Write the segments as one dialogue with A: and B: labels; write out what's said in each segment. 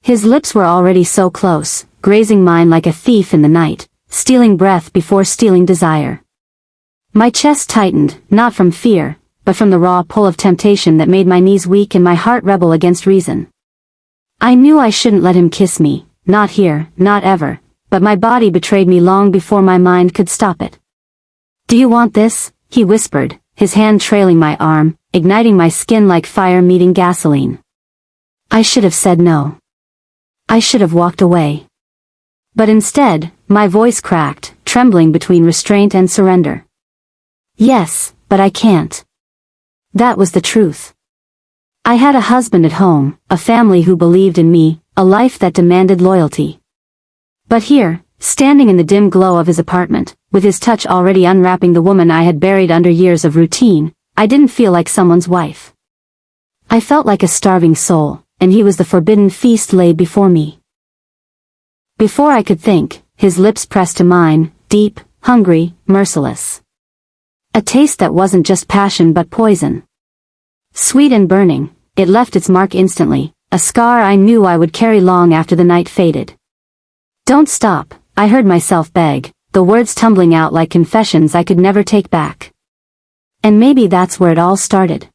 A: His lips were already so close, grazing mine like a thief in the night, stealing breath before stealing desire. My chest tightened, not from fear, but from the raw pull of temptation that made my knees weak and my heart rebel against reason. I knew I shouldn't let him kiss me, not here, not ever, but my body betrayed me long before my mind could stop it. "Do you want this?" he whispered, his hand trailing my arm, igniting my skin like fire meeting gasoline. I should have said no. I should have walked away. But instead, my voice cracked, trembling between restraint and surrender. "Yes, but I can't." That was the truth. I had a husband at home, a family who believed in me, a life that demanded loyalty. But here, standing in the dim glow of his apartment, with his touch already unwrapping the woman I had buried under years of routine, I didn't feel like someone's wife. I felt like a starving soul, and he was the forbidden feast laid before me. Before I could think, his lips pressed to mine, deep, hungry, merciless. A taste that wasn't just passion but poison. Sweet and burning, it left its mark instantly, a scar I knew I would carry long after the night faded. "Don't stop," I heard myself beg, the words tumbling out like confessions I could never take back. And maybe that's where it all started.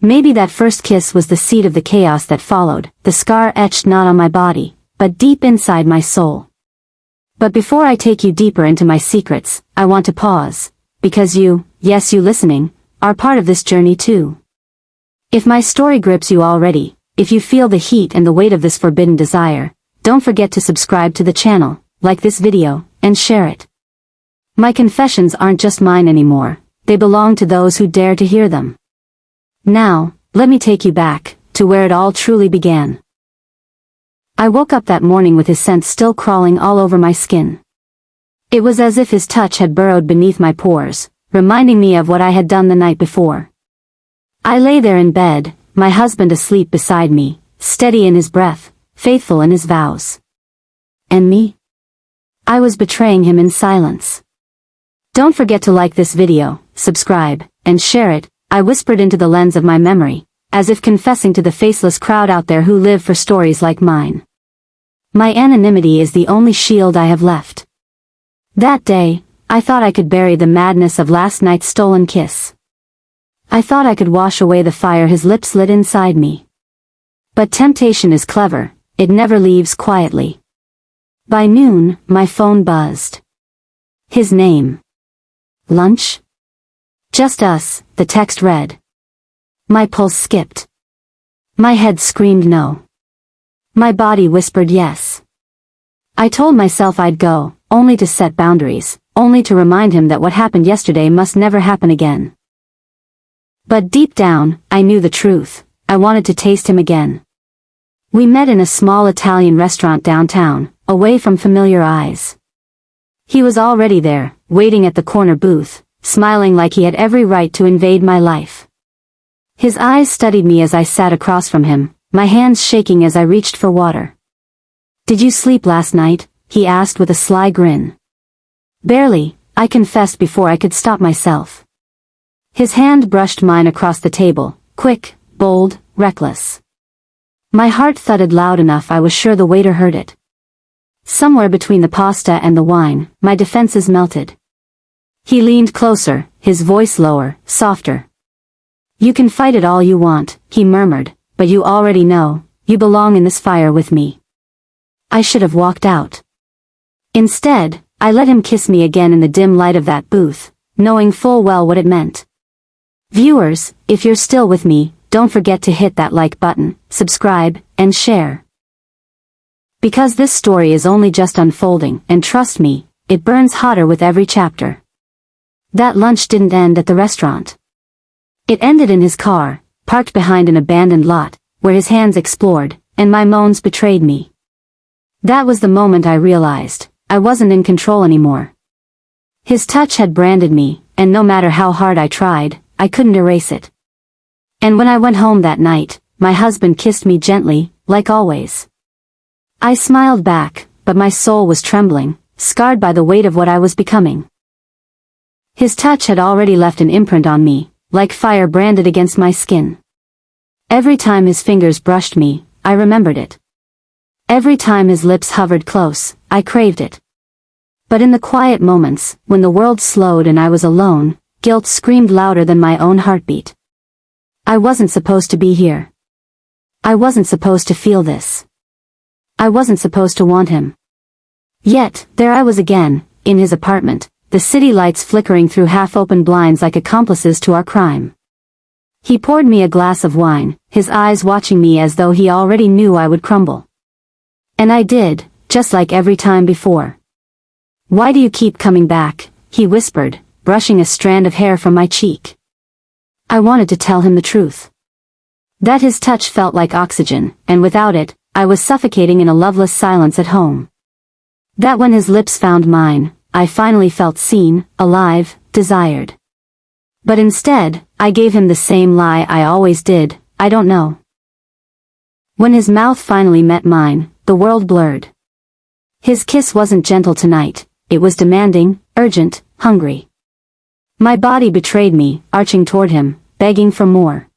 A: Maybe that first kiss was the seed of the chaos that followed, the scar etched not on my body, but deep inside my soul. But before I take you deeper into my secrets, I want to pause, because you, yes you listening, are part of this journey too. If my story grips you already, if you feel the heat and the weight of this forbidden desire, don't forget to subscribe to the channel, like this video, and share it. My confessions aren't just mine anymore, they belong to those who dare to hear them. Now, let me take you back, to where it all truly began. I woke up that morning with his scent still crawling all over my skin. It was as if his touch had burrowed beneath my pores, reminding me of what I had done the night before. I lay there in bed, my husband asleep beside me, steady in his breath, faithful in his vows. And me? I was betraying him in silence. Don't forget to like this video, subscribe, and share it, I whispered into the lens of my memory, as if confessing to the faceless crowd out there who live for stories like mine. My anonymity is the only shield I have left. That day, I thought I could bury the madness of last night's stolen kiss. I thought I could wash away the fire his lips lit inside me. But temptation is clever, it never leaves quietly. By noon, my phone buzzed. His name. Lunch? Just us, the text read. My pulse skipped. My head screamed no. My body whispered yes. I told myself I'd go, only to set boundaries, only to remind him that what happened yesterday must never happen again. But deep down, I knew the truth, I wanted to taste him again. We met in a small Italian restaurant downtown, away from familiar eyes. He was already there, waiting at the corner booth, smiling like he had every right to invade my life. His eyes studied me as I sat across from him, my hands shaking as I reached for water. "Did you sleep last night?" he asked with a sly grin. "Barely," I confessed before I could stop myself. His hand brushed mine across the table, quick, bold, reckless. My heart thudded loud enough I was sure the waiter heard it. Somewhere between the pasta and the wine, my defenses melted. He leaned closer, his voice lower, softer. "You can fight it all you want," he murmured, "but you already know, you belong in this fire with me." I should have walked out. Instead, I let him kiss me again in the dim light of that booth, knowing full well what it meant. Viewers, if you're still with me, don't forget to hit that like button, subscribe, and share. Because this story is only just unfolding, and trust me, it burns hotter with every chapter. That lunch didn't end at the restaurant. It ended in his car, parked behind an abandoned lot, where his hands explored, and my moans betrayed me. That was the moment I realized, I wasn't in control anymore. His touch had branded me, and no matter how hard I tried, I couldn't erase it. And when I went home that night, my husband kissed me gently, like always. I smiled back, but my soul was trembling, scarred by the weight of what I was becoming. His touch had already left an imprint on me, like fire branded against my skin. Every time his fingers brushed me, I remembered it. Every time his lips hovered close, I craved it. But in the quiet moments, when the world slowed and I was alone, guilt screamed louder than my own heartbeat. I wasn't supposed to be here. I wasn't supposed to feel this. I wasn't supposed to want him. Yet, there I was again, in his apartment, the city lights flickering through half-open blinds like accomplices to our crime. He poured me a glass of wine, his eyes watching me as though he already knew I would crumble. And I did, just like every time before. "Why do you keep coming back?" he whispered, brushing a strand of hair from my cheek. I wanted to tell him the truth. That his touch felt like oxygen, and without it, I was suffocating in a loveless silence at home. That when his lips found mine, I finally felt seen, alive, desired. But instead, I gave him the same lie I always did, "I don't know." When his mouth finally met mine, the world blurred. His kiss wasn't gentle tonight, it was demanding, urgent, hungry. My body betrayed me, arching toward him, begging for more.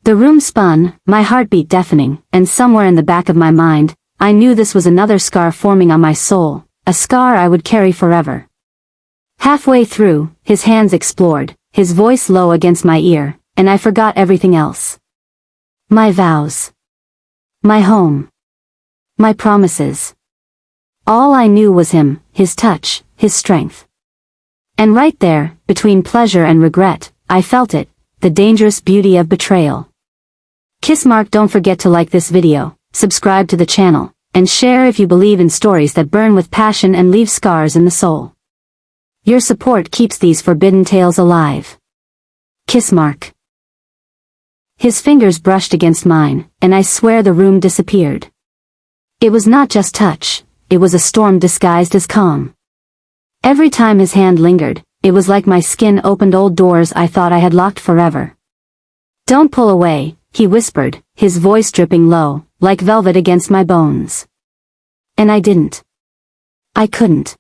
A: The room spun, my heartbeat deafening, and somewhere in the back of my mind, I knew this was another scar forming on my soul, a scar I would carry forever. Halfway through, his hands explored, his voice low against my ear, and I forgot everything else. My vows. My home. My promises. All I knew was him, his touch, his strength. And right there, between pleasure and regret, I felt it, the dangerous beauty of betrayal. Don't forget to like this video, subscribe to the channel, and share if you believe in stories that burn with passion and leave scars in the soul. Your support keeps these forbidden tales alive. His fingers brushed against mine, and I swear the room disappeared. It was not just touch, it was a storm disguised as calm. Every time his hand lingered, it was like my skin opened old doors I thought I had locked forever. "Don't pull away," he whispered, his voice dripping low, like velvet against my bones. And I didn't. I couldn't.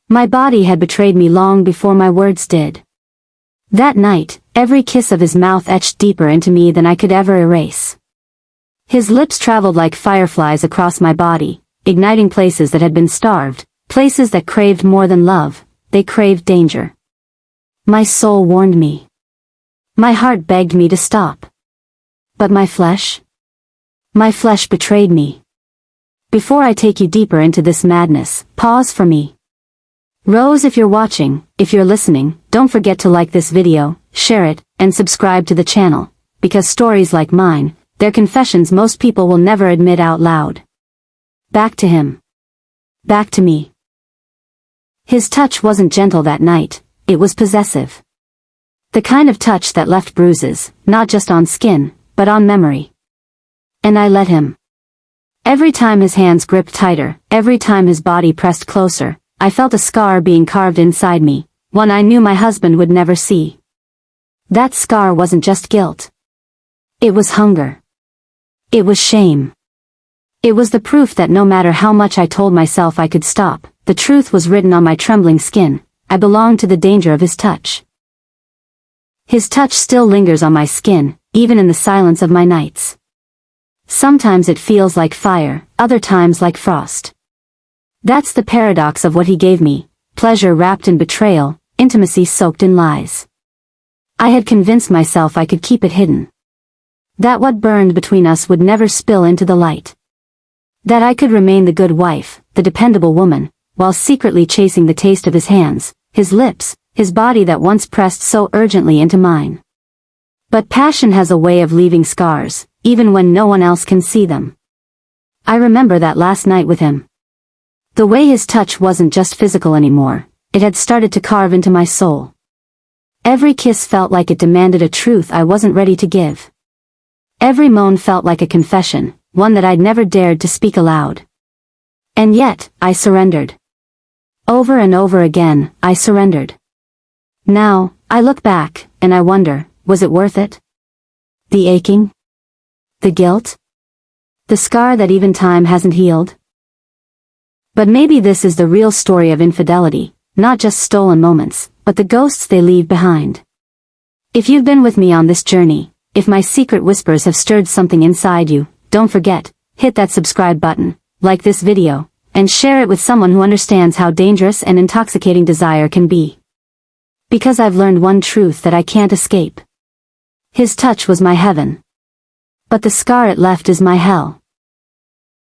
A: My body had betrayed me long before my words did. That night, every kiss of his mouth etched deeper into me than I could ever erase. His lips traveled like fireflies across my body, igniting places that had been starved, places that craved more than love, they craved danger. My soul warned me. My heart begged me to stop. But my flesh betrayed me. Before I take you deeper into this madness, pause for me. Rose, if you're watching, if you're listening, don't forget to like this video, share it, and subscribe to the channel, because stories like mine, they're confessions most people will never admit out loud. Back to him. Back to me. His touch wasn't gentle that night, it was possessive. The kind of touch that left bruises, not just on skin, but on memory. And I let him. Every time his hands gripped tighter, every time his body pressed closer, I felt a scar being carved inside me, one I knew my husband would never see. That scar wasn't just guilt. It was hunger. It was shame. It was the proof that no matter how much I told myself I could stop, the truth was written on my trembling skin, I belonged to the danger of his touch. His touch still lingers on my skin, even in the silence of my nights. Sometimes it feels like fire, other times like frost. That's the paradox of what he gave me, pleasure wrapped in betrayal, intimacy soaked in lies. I had convinced myself I could keep it hidden. That what burned between us would never spill into the light. That I could remain the good wife, the dependable woman, while secretly chasing the taste of his hands, his lips, his body that once pressed so urgently into mine. But passion has a way of leaving scars, even when no one else can see them. I remember that last night with him. The way his touch wasn't just physical anymore, it had started to carve into my soul. Every kiss felt like it demanded a truth I wasn't ready to give. Every moan felt like a confession, one that I'd never dared to speak aloud. And yet, I surrendered. Over and over again, I surrendered. Now, I look back, and I wonder, was it worth it? The aching? The guilt? The scar that even time hasn't healed? But maybe this is the real story of infidelity, not just stolen moments, but the ghosts they leave behind. If you've been with me on this journey, if my secret whispers have stirred something inside you, don't forget, hit that subscribe button, like this video, and share it with someone who understands how dangerous and intoxicating desire can be. Because I've learned one truth that I can't escape. His touch was my heaven. But the scar it left is my hell.